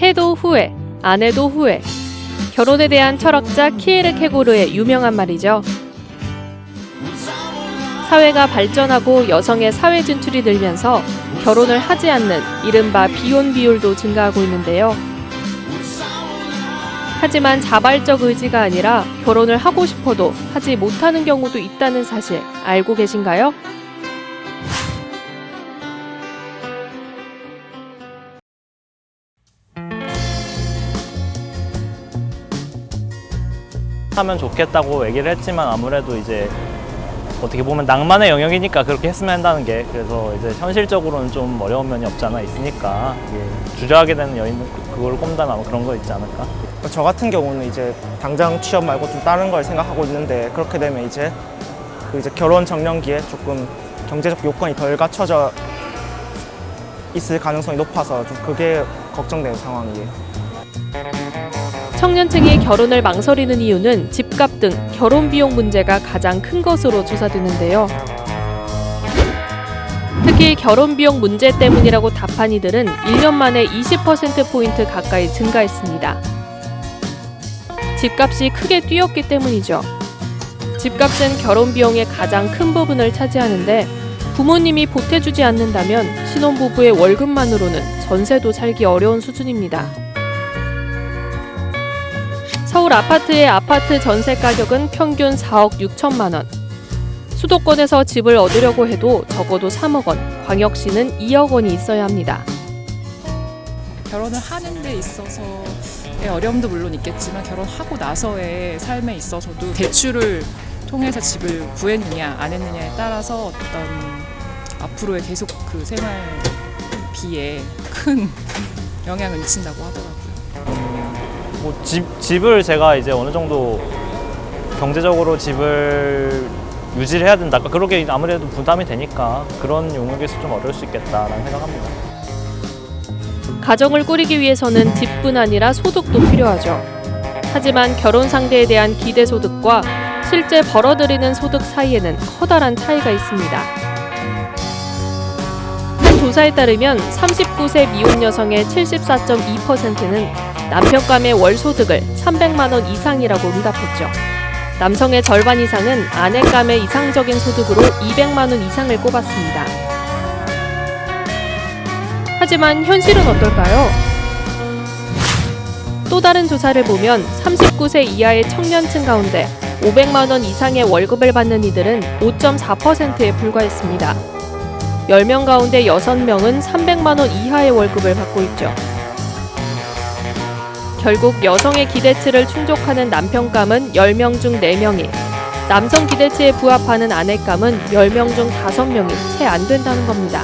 해도 후회, 안 해도 후회. 결혼에 대한 철학자 키에르케고르의 유명한 말이죠. 사회가 발전하고 여성의 사회 진출이 늘면서 결혼을 하지 않는 이른바 비혼 비율도 증가하고 있는데요. 하지만 자발적 의지가 아니라 결혼을 하고 싶어도 하지 못하는 경우도 있다는 사실 알고 계신가요? 하면 좋겠다고 얘기를 했지만 아무래도 이제 어떻게 보면 낭만의 영역이니까 그렇게 했으면 한다는 게, 그래서 이제 현실적으로는 좀 어려운 면이 없지 않아 있으니까 이게 주저하게 되는 여인은 그걸 꼽는다면 아마 그런 거 있지 않을까? 저 같은 경우는 이제 당장 취업 말고 좀 다른 걸 생각하고 있는데, 그렇게 되면 이제 결혼 정년기에 조금 경제적 요건이 덜 갖춰져 있을 가능성이 높아서 좀 그게 걱정되는 상황이에요. 청년층이 결혼을 망설이는 이유는 집값 등 결혼 비용 문제가 가장 큰 것으로 조사되는데요. 특히 결혼 비용 문제 때문이라고 답한 이들은 1년 만에 20%포인트 가까이 증가했습니다. 집값이 크게 뛰었기 때문이죠. 집값은 결혼 비용의 가장 큰 부분을 차지하는데 부모님이 보태주지 않는다면 신혼부부의 월급만으로는 전세도 살기 어려운 수준입니다. 서울 아파트의 아파트 전세 가격은 평균 4억 6천만 원. 수도권에서 집을 얻으려고 해도 적어도 3억 원, 광역시는 2억 원이 있어야 합니다. 결혼을 하는 데 있어서의 어려움도 물론 있겠지만 결혼하고 나서의 삶에 있어서도 대출을 통해서 집을 구했느냐 안 했느냐에 따라서 어떤 앞으로의 계속 그 생활비에 큰 영향을 미친다고 하더라고요. 집을 제가 이제 어느 정도 경제적으로 집을 유지를 해야 된다, 그렇게 아무래도 부담이 되니까 그런 용역에서 좀 어려울 수 있겠다라는 생각합니다. 가정을 꾸리기 위해서는 집뿐 아니라 소득도 필요하죠. 하지만 결혼 상대에 대한 기대 소득과 실제 벌어들이는 소득 사이에는 커다란 차이가 있습니다. 한 조사에 따르면 39세 미혼 여성의 74.2%는 남편감의 월 소득을 300만 원 이상이라고 응답했죠. 남성의 절반 이상은 아내감의 이상적인 소득으로 200만 원 이상을 꼽았습니다. 하지만 현실은 어떨까요? 또 다른 조사를 보면 39세 이하의 청년층 가운데 500만 원 이상의 월급을 받는 이들은 5.4%에 불과했습니다. 10명 가운데 6명은 300만 원 이하의 월급을 받고 있죠. 결국 여성의 기대치를 충족하는 남편감은 10명 중 4명이, 남성 기대치에 부합하는 아내감은 10명 중 5명이 채 안 된다는 겁니다.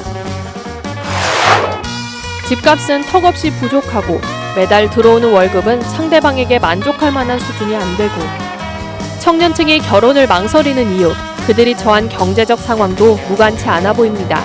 집값은 턱없이 부족하고 매달 들어오는 월급은 상대방에게 만족할 만한 수준이 안 되고, 청년층이 결혼을 망설이는 이유, 그들이 처한 경제적 상황도 무관치 않아 보입니다.